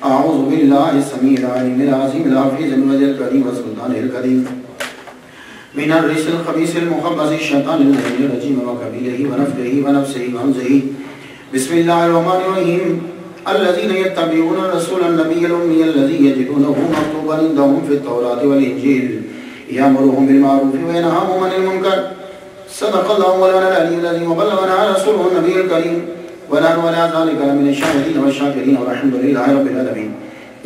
أعوذ بالله السميع العليم العظيم الحفيظ الوجه الكريم والسلطان الكريم من الرجس الخبيث المخبث الشيطان اللعين الرجيم وقبيله ونفخه ونفسه وهمزه بسم الله الرحمن الرحيم الذين يتبعون الرسول النبي الأمي الذي يجدونه مكتوبا عندهم في التوراة والإنجيل يأمرهم بالمعروف وينهاهم عن المنكر صدق الله مولانا العلي العظيم وبلغنا رسوله النبي الكريم ونحن على ذلك لمن الشاهدين والشاكرين والحمد لله رب العالمين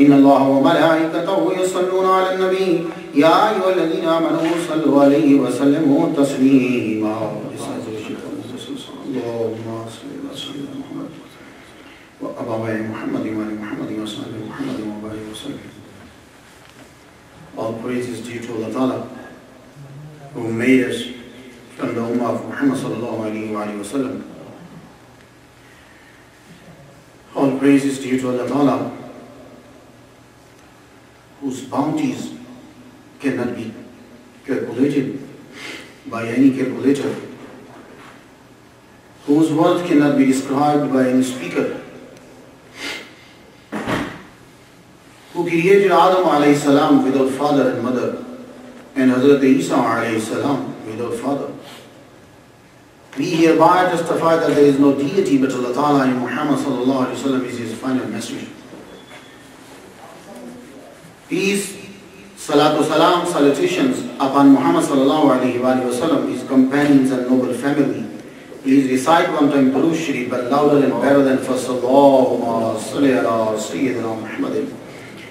إن الله وملائكته يصلون على النبي يا أيها الذين آمنوا صلوا عليه وسلموا تسليما اللهم صل على سيدنا محمد وآل محمد وآل محمد وصحبه محمد وبارك وسلم. All praise is due to Allah Ta'ala who made us from the Ummah of Muhammad sallallahu alayhi wa sallam. All praise is due to Allah Ta'ala whose bounties cannot be calculated by any calculator, whose worth cannot be described by any speaker, who created Adam alayhi salam without father and mother, and Hazrat Isa alayhi salam without father. We hereby testify that there is no deity but Allah Ta'ala, and Muhammad sallallahu alayhi wa sallam is his final message. Peace, salatu salam, salutations upon Muhammad sallallahu alayhi wa sallam, his companions and noble family. Please recite one time Durood Sharif, but louder and better than first. Allahumma salli ala Sayyidina Muhammadin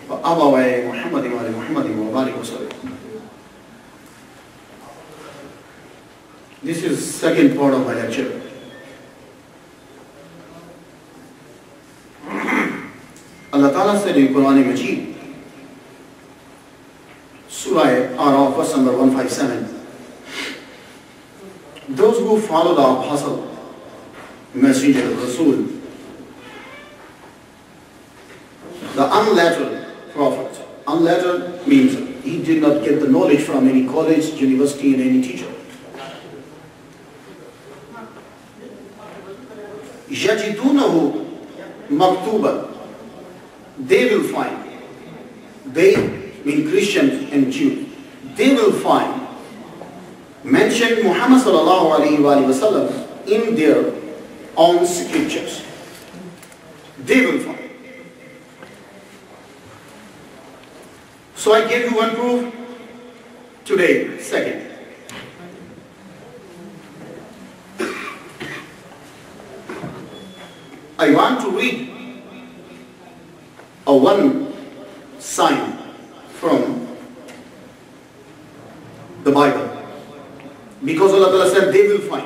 wa abawai Muhammadin wa ali Muhammadin wa barik wa sallim. This is second part of my lecture. Allah Ta'ala said in Quran Majid, Surah Araf, verse number 157, those who follow the apostle, messenger, Rasul, the unlettered prophet. Unlettered means he did not get the knowledge from any college, university, and any teacher. Yajidunahu maktuba, they will find. They mean Christians and Jews. They will find mentioned Muhammad sallallahu alayhi wa sallam in their own scriptures. They will find. So I gave you one proof. Today, second. I want to read a one sign from the Bible. Because Allah Ta'ala said they will find.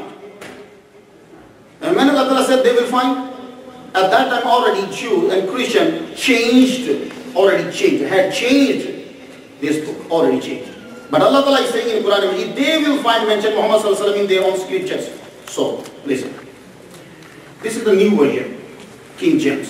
And when Allah Ta'ala said they will find, at that time already Jew and Christian had changed this book, already changed. But Allah Ta'ala is saying in Quran, they will find mentioned Muhammad sallallahu alaihi wasallam in their own scriptures. So, listen. This is the new version, King James.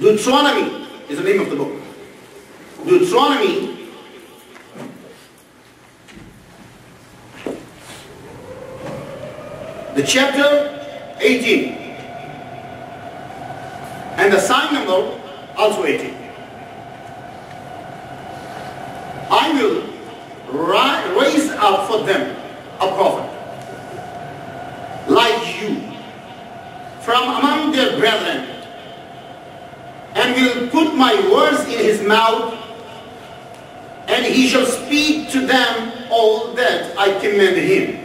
Deuteronomy is the name of the book. Deuteronomy the chapter 18 and the sign number also 18. I will raise up for them a prophet like you from among their brethren, and will put my words in his mouth, and he shall speak to them all that I command him.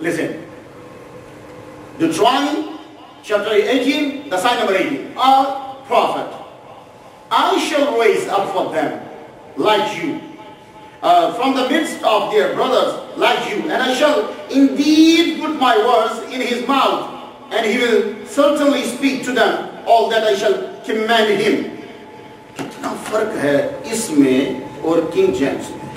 Listen. Deuteronomy chapter 18, the sign number 18. A prophet I shall raise up for them like you, from the midst of their brothers like you, and I shall indeed put my words in his mouth, and he will certainly speak to them all that I shall command him. کتنا فرق ہے اس میں اور king James میں.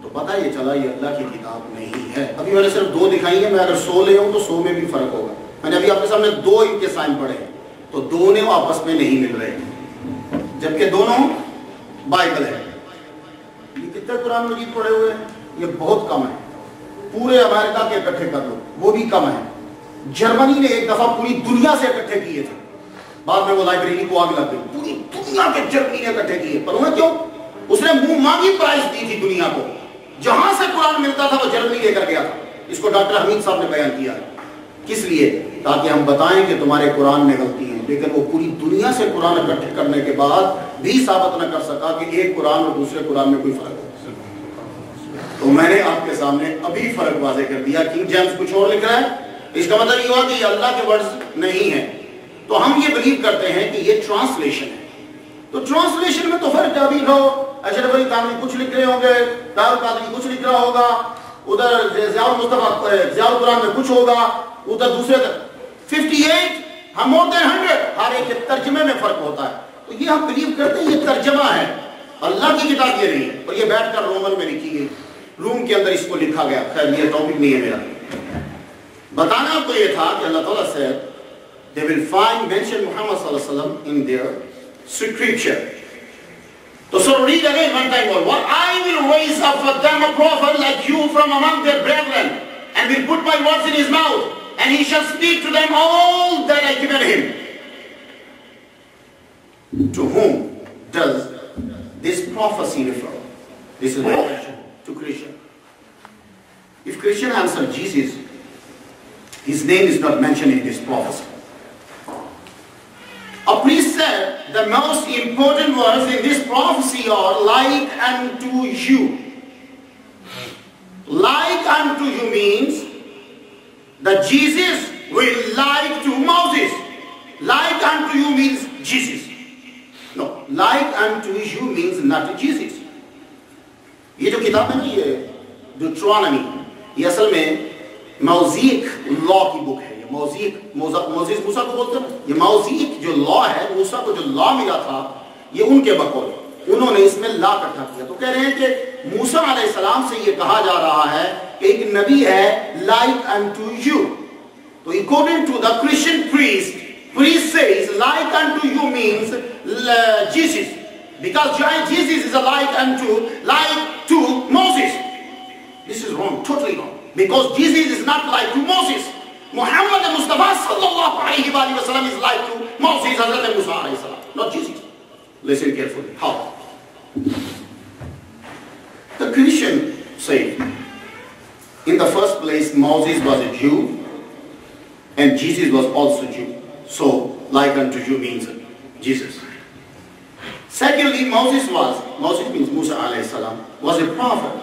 تو پتہ یہ چلا یہ اللہ کی کتاب نہیں ہے. ابھی میں نے صرف 2 دکھائی ہیں, میں اگر 100 لے ہوں تو 100 میں بھی فرق ہوگا. میں نے ابھی آپ کے سامنے 2 ان کے سائن پڑھے ہیں, تو دونوں آپس میں نہیں مل رہے, جبکہ دونوں بائبل ہے. یہ کتنے قرآن مجید پڑھے ہوئے ہیں؟ یہ بہت کم ہے. پورے امریکہ کے اکٹھے کر لو وہ بھی کم ہے. جرمنی نے ایک دفعہ پوری دنیا سے اکٹھے کیے تھے, بعد میں وہ لائبریری کو آگ لگ گئی. پوری دنیا کے جرمنی نے اکٹھے کیے. پر انہیں کیوں؟ اس نے منہ مانگی پرائز دی تھی دنیا کو. جہاں سے قرآن ملتا تھا وہ جرمنی لے کر گیا تھا. اس کو ڈاکٹر حمید صاحب نے بیان کیا ہے. کس لیے؟ تاکہ ہم بتائیں کہ تمہارے قرآن میں غلطی ہے. لیکن وہ پوری دنیا سے قرآن اکٹھے کرنے کے بعد بھی ثابت نہ کر سکا کہ ایک قرآن اور دوسرے قرآن میں کوئی فرق ہے. تو میں نے آپ کے سامنے ابھی فرق واضح کر دیا. کنگ جیمز کچھ اور لکھ رہا ہے, اس کا مطلب یہ ہوا کہ یہ اللہ کے ورڈز نہیں ہیں. تو ہم یہ بلیو کرتے ہیں کہ یہ ٹرانسلیشن ہے. تو ٹرانسلیشن میں تو فرق ہے. ابھی لو اشرف علی تھانوی کچھ لکھ رہے ہوں گے, دار القادری کچھ لکھ رہا ہوگا, ادھر ضیاء المصطفیٰ ضیاء القرآن میں کچھ ہوگا, ادھر دوسرے 58 ہم more than 100, ہر ایک کے ترجمے میں فرق ہوتا ہے. تو یہ ہم بلیو کرتے ہیں یہ ترجمہ ہے, اللہ کی کتاب یہ نہیں ہے. اور یہ بیٹھ کر رومن میں لکھی گئی, روم کے اندر اس کو لکھا گیا. خیر یہ ٹاپک نہیں ہے میرا. بتانا آپ کو یہ تھا کہ اللہ تعالیٰ سے they will find mention Muhammad sallallahu alaihi wasallam in their scripture. So read again one time more. What I will raise up for them a prophet like you from among their brethren, and will put my words in his mouth, and he shall speak to them all that I command him. To whom does this prophecy refer? This is my question to Christian. If Christian answer Jesus, his name is not mentioned in this prophecy. A priest said the most important words in this prophecy are like unto you. Like unto you means that Jesus will like to Moses. Like unto you means Jesus. No, like unto you means not Jesus. یہ جو کتاب ہے نا یہ Deuteronomy, یہ اصل میں موزیک لا کی بک ہے. یہ موزیک موزیس موسیٰ کو بولتے ہیں. یہ موزیک جو لا ہے, موسیٰ کو جو لا ملا تھا یہ ان کے بقول, انہوں نے اس میں لا اکٹھا کیا. تو کہہ رہے ہیں کہ موسیٰ علیہ السلام سے یہ کہا جا رہا ہے کہ ایک نبی ہے like unto you. تو according to the Christian priest says like unto you means Jesus, because Jesus is a like to Moses. This is wrong, totally wrong, because Jesus is not like to Moses. Muhammad Mustafa sallallahu alayhi wa sallam is like to Moses, Hazrat Musa alayhi salam, not Jesus. Listen carefully. How? The Christian say, in the first place Moses was a Jew and Jesus was also Jew. So like unto you means Jesus. Secondly, Moses means Musa alayhi salam, was a prophet,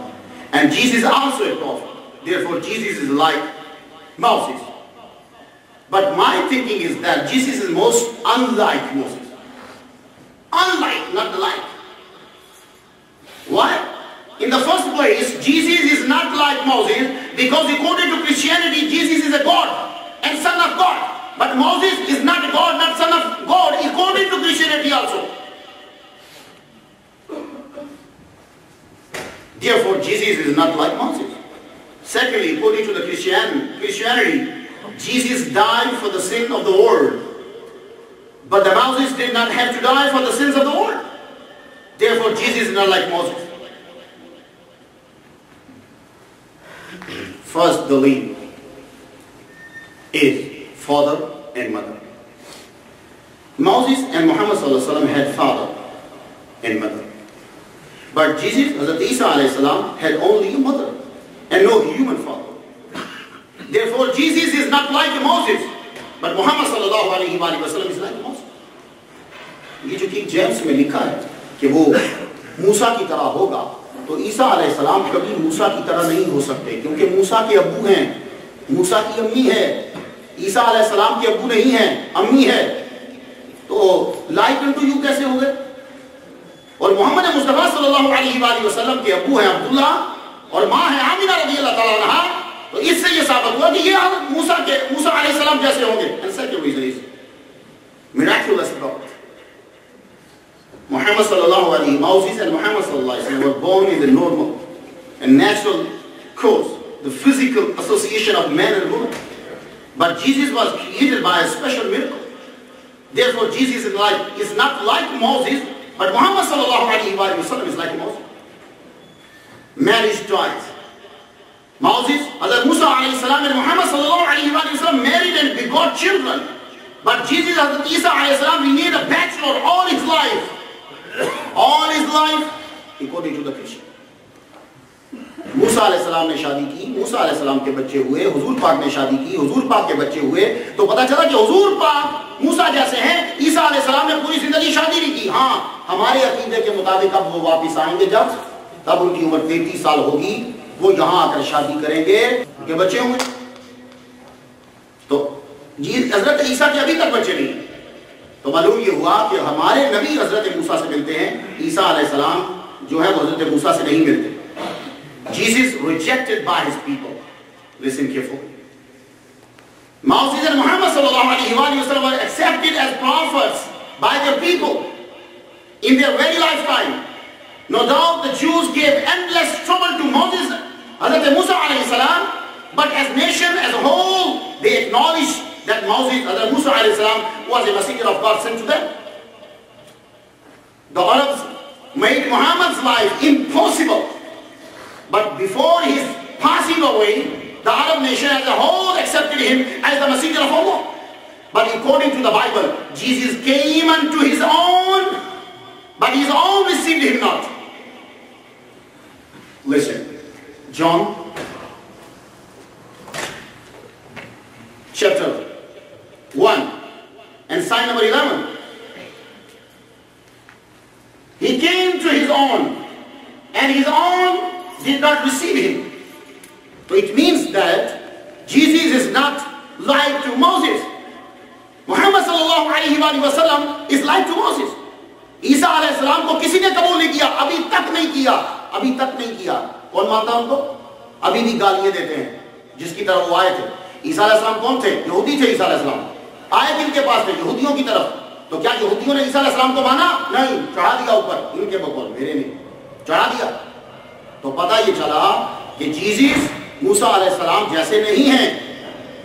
and Jesus also a prophet. Therefore Jesus is like Moses. But my thinking is that Jesus is most unlike Moses. Unlike, not like. Why? In the first place, Jesus is not like Moses because according to Christianity, Jesus is a God and Son of God. But Moses is not a God, not Son of God, according to Christianity also. Therefore, Jesus is not like Moses. Secondly, according to the Christianity, Jesus died for the sin of the world. But the Moses did not have to die for the sins of the world. Therefore, Jesus is not like Moses. First, the lead is father and mother. Moses and Muhammad sallallahu alaihi wasallam had father and mother. But Jesus, Hazrat Isa alayhi salam, had only a mother and no human father. Therefore, Jesus is not like Moses, but Muhammad sallallahu alayhi wa sallam is like Moses. یہ جو کہ James میں لکھا ہے کہ وہ موسیٰ کی طرح ہوگا, تو عیسیٰ علیہ السلام کبھی موسیٰ کی طرح نہیں ہو سکتے, کیونکہ موسیٰ کے ابو ہیں, موسیٰ کی امی ہے. عیسیٰ علیہ السلام کے ابو نہیں ہیں, امی ہے. تو لائک انٹو یو کیسے ہو گئے؟ اور محمد مصطفیٰ صلی اللہ علیہ وآلہ وسلم کے ابو ہیں عبداللہ اور ماں ہے آمینہ رضی اللہ تعالیٰ عنہ، تو اس سے یہ ثابت ہوا کہ یہ حضرت موسیٰ علیہ السلام جیسے ہوں گے. And second reason is miraculous growth. Muhammad sallallahu alayhi Moses and Muhammad sallallahu alayhi wasallam were born in the normal and natural course, the physical association of man and woman. But Jesus was created by a special miracle. Therefore, Jesus is not like Moses, but Muhammad sallallahu alayhi wasallam is like Moses. Marriage ties. Moses, Hazrat Musa alayhi salam and Muhammad sallallahu alayhi wasallam married and begot children. But Jesus, Hazrat Isa alayhi salam, remained a bachelor all his life. All his life, according to the Christian. موسیٰ علیہ السلام نے شادی کی، موسیٰ علیہ السلام کے بچے ہوئے، حضور پاک نے شادی کی، حضور پاک کے بچے ہوئے، تو پتہ چلا کہ حضور پاک موسیٰ جیسے ہیں. عیسیٰ علیہ السلام نے پوری زندگی شادی نہیں کی. ہاں ہمارے عقیدے کے مطابق اب وہ واپس آئیں گے جب تب ان کی عمر 33 سال ہوگی، وہ یہاں آ کر شادی کریں گے، ان کے بچے ہوں گے. تو حضرت عیسیٰ کے ابھی تک بچے نہیں ہیں. تو معلوم یہ ہوا کہ ہمارے نبی حضرت موسیٰ سے ملتے ہیں، عیسیٰ علیہ السلام جو ہے وہ حضرت موسیٰ سے نہیں ملتے. Jesus rejected by his people. Listen carefully. Moses and Muhammad sallallahu alaihi wasallam were accepted as prophets by their people in their very lifetime. No doubt the Jews gave endless trouble to Moses, Hazrat Musa alayhi salam, but as nation as a whole, they acknowledged that Moses, Hazrat Musa alayhi salam, was a messenger of God sent to them. The Arabs made Muhammad's life impossible. But before his passing away, the Arab nation as a whole accepted him as the messenger of Allah. But according to the Bible, Jesus came unto his own, but his own received him not. Listen, John chapter 1 and sign number 11. He came to his own, and his own did not receive him. So it means that Jesus is not like to Moses. Muhammad sallallahu alayhi wa sallam is like to Moses. عیسیٰ علیہ السلام کو کسی نے قبول نہیں کیا، ابھی تک نہیں کیا، ابھی تک نہیں کیا. کون مانتا ان کو؟ ابھی بھی گالیاں دیتے ہیں جس کی طرف وہ آئے تھے. عیسیٰ علیہ السلام کون تھے؟ یہودی تھے. عیسیٰ علیہ السلام آئے کن کے پاس تھے؟ یہودیوں کی طرف. تو کیا یہودیوں نے عیسیٰ علیہ السلام کو مانا؟ نہیں، چڑھا دیا اوپر ان کے بقول، میرے نہیں، چڑھا دیا. تو پتہ یہ چلا کہ جیزس موسیٰ علیہ السلام جیسے نہیں ہیں.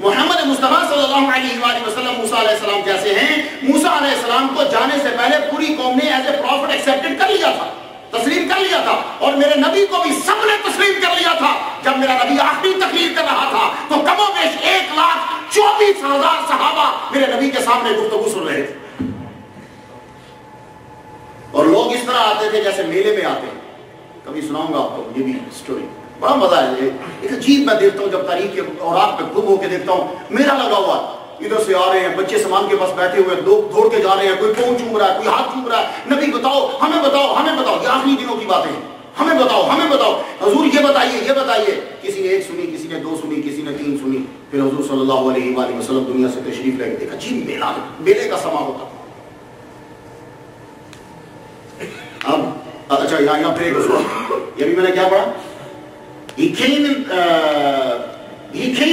محمد مصطفیٰ صلی اللہ علیہ وآلہ وسلم موسیٰ علیہ السلام جیسے ہیں. موسیٰ علیہ السلام کو جانے سے پہلے پوری قوم نے ایز اے پروفٹ ایکسیپٹڈ کر لیا تھا، تسلیم کر لیا تھا. اور میرے نبی کو بھی سب نے تسلیم کر لیا تھا. جب میرا نبی آخری تقریر کر رہا تھا تو کم و بیش 1,24,000 صحابہ میرے نبی کے سامنے گفتگو سن رہے تھے. اور لوگ اس طرح آتے تھے جیسے میلے میں آتے ہیں. کبھی سناؤں گا آپ کو یہ بھی سٹوری، بڑا مزہ ہے. ایک عجیب میں دیکھتا ہوں جب تاریخ کے اوراق پہ گم ہو کے دیکھتا ہوں، میرا لگا ہوا ادھر سے آ رہے ہیں بچے سامان کے پاس بیٹھے ہوئے، دوڑ کے جا رہے ہیں، کوئی پاؤں چوم رہا ہے، کوئی ہاتھ چوم رہا ہے. نبی بتاؤ ہمیں، بتاؤ ہمیں، بتاؤ. یہ آخری دنوں کی باتیں ہیں. ہمیں بتاؤ، ہمیں بتاؤ. حضور یہ بتائیے، یہ بتائیے. کسی نے 1 سنی، کسی نے 2 سنی، کسی نے 3 سنی. پھر حضور صلی اللہ علیہ وآلہ وسلم دنیا سے تشریف لے گئے. ایک عجیب میلہ، میلے کا سما ہوتا. اب اچھا یہاں بریک اس وقت یہ بھی میں نے کیا پڑھا؟ He came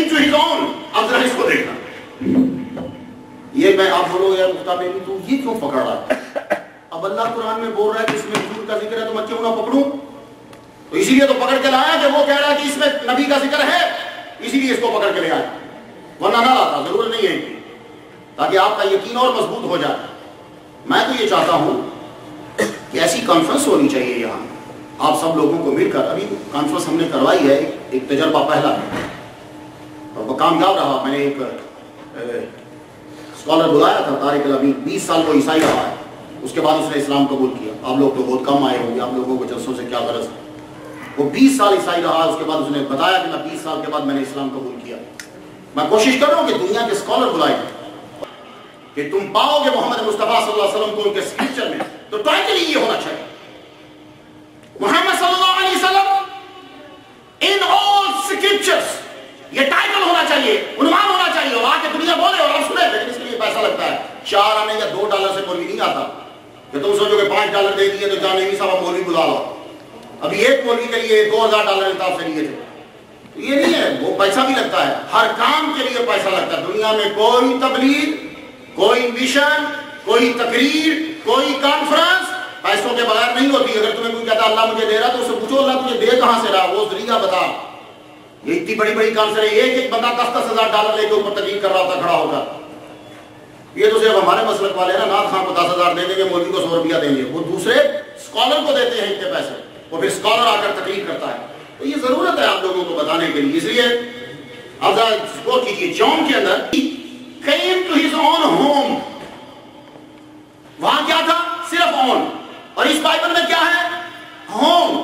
to his own. اب ذرا اس کو دیکھنا. یہ میں آپ بولو یار مفتہ بیبی تو یہ کیوں پکڑ رہا ہے؟ اب اللہ قرآن میں بول رہا ہے کہ اس میں حضور کا ذکر ہے تو میں کیوں نہ پکڑوں؟ تو اسی لیے تو پکڑ کے لایا کہ وہ کہہ رہا ہے کہ اس میں نبی کا ذکر ہے، اسی لیے اس کو پکڑ کے لے آیا. ورنہ نہ لاتا، ضرورت نہیں ہے تاکہ آپ کا یقین اور مضبوط ہو جائے. میں تو یہ چاہتا ہوں کہ ایسی کانفرنس ہونی چاہیے یہاں آپ سب لوگوں کو مل کر. ابھی کانفرنس ہم نے کروائی ہے، ایک تجربہ پہلا اور وہ کامیاب رہا. میں نے ایک اسکالر بلایا تھا طارق الامین، 20 سال وہ عیسائی رہا ہے. اس کے بعد اس نے اسلام قبول کیا. آپ لوگ تو بہت کم آئے ہوں گے، آپ لوگوں کو جلسوں سے کیا غرض ہے. وہ 20 سال عیسائی رہا. اس کے بعد اس نے بتایا کہ میں 20 سال کے بعد میں نے اسلام قبول کیا. میں کوشش کر رہا ہوں کہ دنیا کے اسکالر بلائے کہ تم پاؤ گے محمد مصطفیٰ صلی اللہ علیہ وسلم کو ان کے اسکرپچر میں، تو ٹائٹل ہی یہ ہونا چاہیے محمد صلی اللہ علیہ وسلم ان آل اسکرپچرز. یہ ٹائٹل ہونا چاہیے، عنوان ہونا چاہیے. اور آ کے دنیا بولے اور آپ سنے. لیکن اس کے لیے پیسہ لگتا ہے. 4 آنے یا $2 سے کوئی نہیں آتا کہ تم سوچو کہ $5 دے دیے تو جان نہیں صاحب مولوی بلا لو. ابھی ایک مولوی کے لیے $2000 الطاف سے لیے تھے. یہ نہیں ہے, وہ پیسہ بھی لگتا ہے, ہر کام کے لیے پیسہ لگتا ہے. دنیا میں کوئی تبلیغ, کوئی مشن, کوئی تقریر, کوئی کانفرنس پیسوں کے بغیر نہیں ہوتی. اگر تمہیں کوئی کہتا اللہ مجھے دے رہا تو اس سے پوچھو اللہ تجھے دے کہاں سے رہا, وہ ذریعہ بتا. یہ اتنی بڑی بڑی کانفرنس, ایک بندہ $10,000 لے کے اوپر تقریر کر رہا ہوتا کھڑا ہوگا. یہ تو صرف ہمارے مسلک والے نا, نعت خان کو 10,000 دے دیں گے, مولوی کو 100 روپیہ دیں گے. وہ دوسرے اسکالر کو دیتے ہیں اتنے پیسے, وہ پھر اسکالر آ کر تقریر کرتا ہے. تو یہ ضرورت ہے آپ لوگوں کو بتانے کے لیے. اس لیے آپ غور کیجیے, جون کے اندر came to his own home, وہاں کیا تھا, صرف اون. اور اس بائبل میں کیا ہے, home.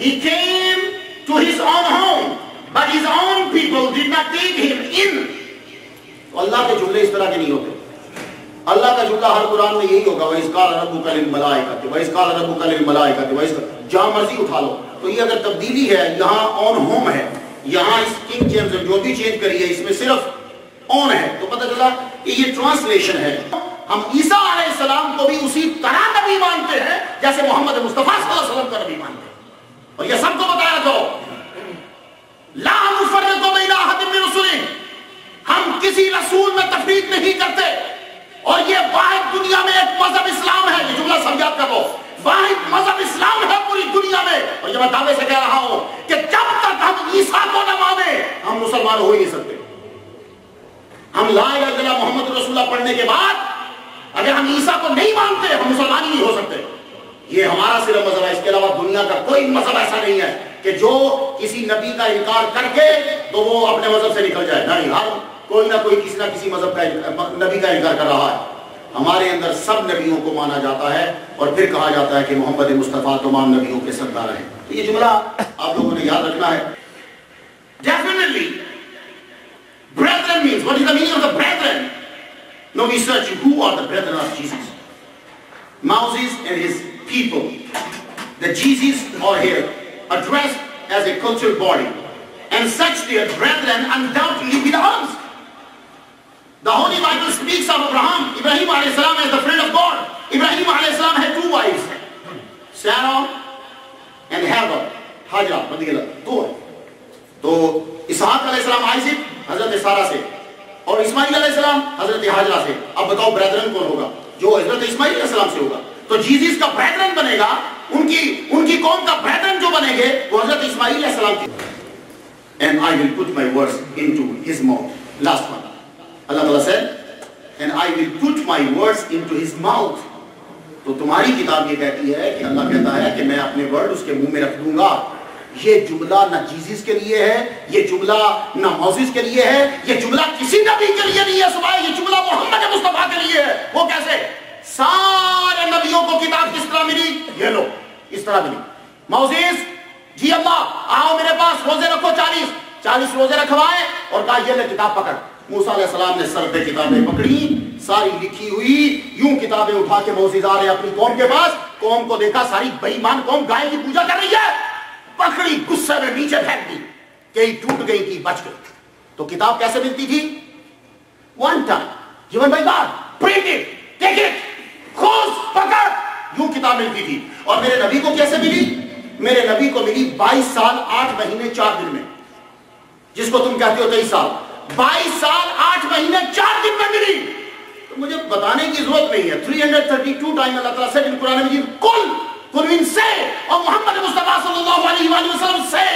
He came to his own home, but his own people did not take him in. تو اللہ کے جملے اس طرح کے نہیں ہوتے. اللہ کا جملہ ہر قرآن میں یہی ہوگا, وَإِذْ قَالَ رَبُّكَ لِلْمَلَائِكَةِ وَإِذْ قَالَ رَبُّكَ لِلْمَلَائِكَةِ جہاں مرضی اٹھا لو. تو یہ اگر تبدیلی ہے, یہاں آن ہوم ہے, یہاں اس کنگ جیمز جو بھی چینج کری ہے اس میں صرف آن ہے. تو پتہ چلا کہ یہ ٹرانسلیشن ہے. ہم عیسیٰ علیہ السلام کو بھی اسی طرح نبی مانتے ہیں جیسے محمد مصطفیٰ صلی اللہ علیہ وسلم کا نبی مانتے ہیں. اور یہ سب کو بتایا کرو, لا نفرق بین احد من رسلہ, ہم کسی رسول میں تفریق نہیں کرتے. اور یہ واحد دنیا میں ایک مذہب اسلام ہے. یہ جملہ سمجھا کر لو, واحد مذہب اسلام ہے پوری دنیا میں. اور یہ میں دعوے سے کہہ رہا ہوں کہ جب تک ہم عیسیٰ کو نہ مانیں ہم مسلمان ہو ہی نہیں سکتے. ہم لا الہ الا اللہ محمد رسول اللہ پڑھنے کے بعد اگر ہم عیسیٰ کو نہیں مانتے ہم مسلمان ہی نہیں ہو سکتے. یہ ہمارا صرف مذہب ہے, اس کے علاوہ دنیا کا کوئی مذہب ایسا نہیں ہے کہ جو کسی نبی کا انکار کر کے تو وہ اپنے مذہب سے نکل جائے. نہیں, ہر کوئی نہ کوئی کسی نہ کسی مذہب کا نبی کا انکار کر رہا ہے. ہمارے اندر سب نبیوں کو مانا جاتا ہے اور پھر کہا جاتا ہے کہ محمد مصطفیٰ تمام نبیوں کے سردار ہیں. تو یہ جملہ آپ لوگوں نے یاد رکھنا ہے. Definitely, brethren means, what is the meaning of the brethren? Now we search who are the brethren of Jesus. Moses and his people. The Jesus are here addressed as a cultural body, and such their brethren undoubtedly belongs. The Holy Bible speaks of Abraham, Ibrahim alayhi salam as the friend of God. Ibrahim alayhi salam had 2 wives, Sarah and Hagar, Hajra, Madila, 2. تو اسحاق علیہ السلام Isaac حضرت سارہ سے, اور اسماعیل علیہ السلام حضرت ہاجرہ سے. اب بتاؤ بریدرن کون ہوگا؟ جو حضرت اسماعیل علیہ السلام سے ہوگا. تو جیزس کا بریدرن بنے گا, ان کی قوم کا بریدرن جو بنے گے وہ حضرت اسماعیل علیہ السلام کی. And I will put my words into his mouth. Last one. اللہ تعالیٰ said, and I will put my words into his mouth. تو تمہاری کتاب یہ کہتی ہے کہ اللہ کہتا ہے کہ میں اپنے ورڈ اس کے منہ میں رکھ دوں گا. یہ جملہ نہ جیزس کے لیے ہے, یہ جملہ نہ موسیس کے لیے ہے, یہ جملہ کسی نبی کے لیے نہیں ہے. صبح یہ جملہ محمد مصطفیٰ کے لیے ہے. وہ کیسے؟ سارے نبیوں کو کتاب کس طرح ملی؟ یہ لو, اس طرح ملی. موسیس, جی اللہ آؤ میرے پاس, روزے رکھو 40 روزے رکھوائے اور کہا یہ لے کتاب پکڑ. موسیٰ علیہ السلام نے سر پہ کتابیں پکڑی, ساری لکھی ہوئی, یوں کتابیں اٹھا کے موسیس آ رہے اپنی قوم کے پاس. قوم کو دیکھا ساری بے ایمان قوم گائے کی پوجا کر رہی ہے, پکڑی غصے میں نیچے پھینک دی, کئی ٹوٹ گئی تھی, بچ گئی. تو کتاب کیسے ملتی تھی؟ One time, given by God, print it, take it, کھوز, پکڑ, یوں کتاب ملتی تھی. اور میرے نبی کو کیسے ملی؟ میرے نبی کو ملی 22 سال 8 مہینے 4 دن میں, جس کو تم کہتے ہو 23 سال. 22 سال 8 مہینے 4 دن میں ملی. تو مجھے بتانے کی ضرورت نہیں ہے. 332 ٹائم اللہ تعالیٰ سے قرآن مجید کل ان سے, اور محمد مصطفیٰ صلی اللہ علیہ وسلم سے